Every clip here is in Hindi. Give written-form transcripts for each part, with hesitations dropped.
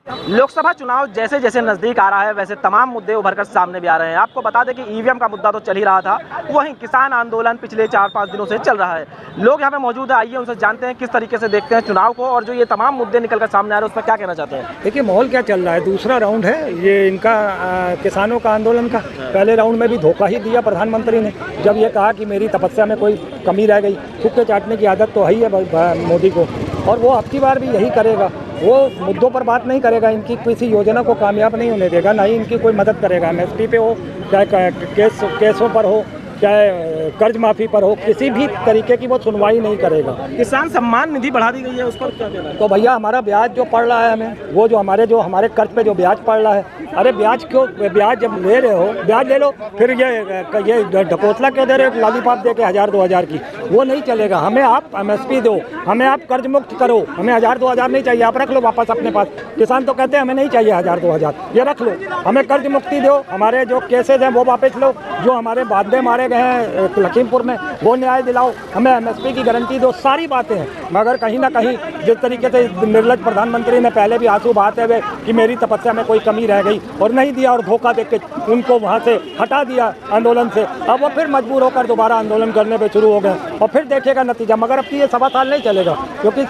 लोकसभा चुनाव जैसे जैसे नजदीक आ रहा है वैसे तमाम मुद्दे उभरकर सामने भी आ रहे हैं। आपको बता दें कि ईवीएम का मुद्दा तो चल ही रहा था, वहीं किसान आंदोलन पिछले 4-5 दिनों से चल रहा है। लोग यहाँ पे मौजूद है, आइए उनसे जानते हैं किस तरीके से देखते हैं चुनाव को और जो ये तमाम मुद्दे निकलकर सामने आ रहे हैं उस पर क्या कहना चाहते हैं। देखिए माहौल क्या चल रहा है, दूसरा राउंड है ये इनका किसानों का आंदोलन का। पहले राउंड में भी धोखा ही दिया प्रधानमंत्री ने, जब ये कहा कि मेरी तपस्या में कोई कमी रह गई। थूक चाटने की आदत तो है ही है मोदी को, और वो अब की बार भी यही करेगा। वो मुद्दों पर बात नहीं करेगा, इनकी किसी योजना को कामयाब नहीं होने देगा, ना ही इनकी कोई मदद करेगा। MSP पे हो, चाहे केसों पर हो, चाहे कर्ज माफ़ी पर हो, किसी भी तरीके की वो सुनवाई नहीं करेगा। किसान सम्मान निधि बढ़ा दी गई है, उस पर क्या कहना है? तो भैया हमारा ब्याज जो पड़ रहा है हमें, वो जो हमारे कर्ज पे जो ब्याज पड़ रहा है, अरे ब्याज क्यों, ब्याज जब ले रहे हो ब्याज ले लो, फिर ये ढकोसला क्यों दे रहे हो लॉलीपॉप दे के 1000-2000 की? वो नहीं चलेगा। हमें आप MSP दो, हमें आप कर्ज मुक्त करो, हमें 1000-2000 नहीं चाहिए, आप रख लो वापस अपने पास। किसान तो कहते हैं हमें नहीं चाहिए 1000-2000, ये रख लो, हमें कर्ज मुक्ति दो, हमारे जो केसेज हैं वो वापस लो, जो हमारे बांधे मारे गए हैं लखीमपुर में वो न्याय दिलाओ, हमें MSP की गारंटी दो। सारी बातें हैं, मगर कहीं ना कहीं जिस तरीके से निर्लज प्रधानमंत्री ने पहले भी आंसू बहाते हुए कि मेरी तपस्या में कोई कमी रह गई और नहीं दिया, और धोखा देके उनको वहाँ से हटा दिया आंदोलन से। अब वो फिर मजबूर होकर दोबारा आंदोलन करने पे शुरू हो गए और फिर देखेगा नतीजा। मगर अब ये 1.25 साल नहीं चलेगा, क्योंकि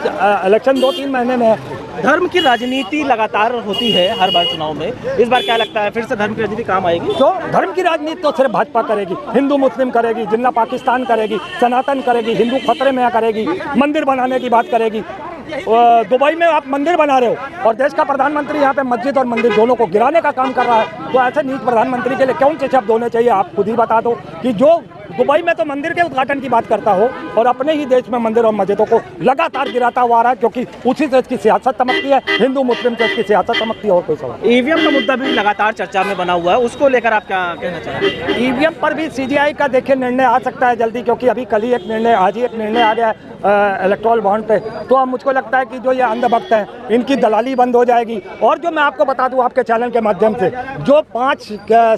इलेक्शन 2-3 महीने में है। धर्म की राजनीति लगातार होती है हर बार चुनाव में, इस बार क्या लगता है फिर से धर्म की राजनीति काम आएगी? तो धर्म की राजनीति तो सिर्फ भाजपा करेगी, हिंदू मुस्लिम करेगी, जिन्ना पाकिस्तान करेगी, सनातन करेगी, हिंदू खतरे में करेगी, मंदिर बनाने की बात करेगी। दुबई में आप मंदिर बना रहे हो और देश का प्रधानमंत्री यहाँ पे मस्जिद और मंदिर दोनों को गिराने का काम कर रहा है। तो ऐसे नीच प्रधानमंत्री के लिए कौन से शब्द होने चाहिए? आप खुद ही बता दो कि जो दुबई में तो मंदिर के उद्घाटन की बात करता हो और अपने ही देश में मंदिर और मस्जिदों को लगातार गिराता हुआ आ रहा है, क्योंकि उसी से इसकी सियासत चमकती है, हिंदू मुस्लिम से इसकी सियासत चमकती है। और कोई सवाल? ईवीएम का मुद्दा भी लगातार चर्चा में बना हुआ है, उसको लेकर आप क्या कहना चाहते हैं? ईवीएम पर भी CGI का देखिए निर्णय आ सकता है जल्दी, क्योंकि अभी कल ही एक निर्णय, आज ही एक निर्णय आ गया है इलेक्ट्रल बॉन्ड पे। तो अब मुझको लगता है कि जो ये अंधभक्त हैं इनकी दलाली बंद हो जाएगी। और जो मैं आपको बता दूं आपके चैनल के माध्यम से, जो 5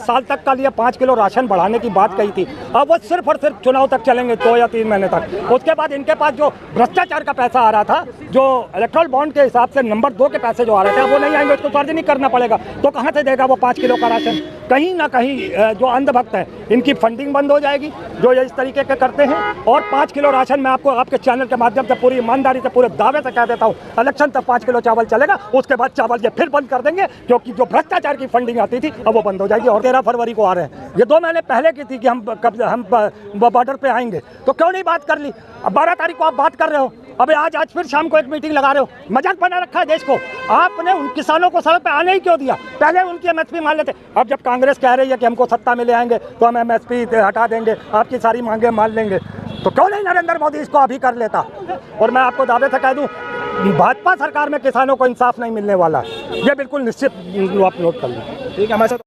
साल तक का लिए 5 किलो राशन बढ़ाने की बात कही थी, अब वो सिर्फ और सिर्फ चुनाव तक चलेंगे, 2 या 3 महीने तक। उसके बाद इनके पास जो भ्रष्टाचार का पैसा आ रहा था, जो इलेक्ट्रल बॉन्ड के हिसाब से नंबर 2 के पैसे जो आ रहे थे, वो नहीं आएंगे, उसको सार्वजनिक करना पड़ेगा। तो कहाँ से देगा वो 5 किलो का राशन? कहीं ना कहीं जो अंधभक्त हैं इनकी फंडिंग बंद हो जाएगी, जो ये इस तरीके के करते हैं। और 5 किलो राशन मैं आपको आपके चैनल के माध्यम से पूरी ईमानदारी से पूरे दावे से कह देता हूँ, इलेक्शन तक 5 किलो चावल चलेगा, उसके बाद चावल ये फिर बंद कर देंगे, क्योंकि जो भ्रष्टाचार की फंडिंग आती थी अब वो बंद हो जाएगी। और 13 फरवरी को आ रहे हैं, ये 2 महीने पहले की थी कि हम बॉर्डर पे आएंगे, तो क्यों नहीं बात कर ली? अब 12 तारीख को आप बात कर रहे हो, अबे आज फिर शाम को एक मीटिंग लगा रहे हो। मजाक बना रखा है देश को। आपने उन किसानों को सड़क पे आने ही क्यों दिया? पहले उनकी MSP मान लेते। अब जब कांग्रेस कह रही है कि हमको सत्ता में ले आएंगे तो हम MSP हटा देंगे, आपकी सारी मांगे मान लेंगे, तो क्यों नहीं नरेंद्र मोदी इसको अभी कर लेता? और मैं आपको दावे से कह दूं, भाजपा सरकार में किसानों को इंसाफ नहीं मिलने वाला है, ये बिल्कुल निश्चित आप नोट कर लें। ठीक है, हमारे साथ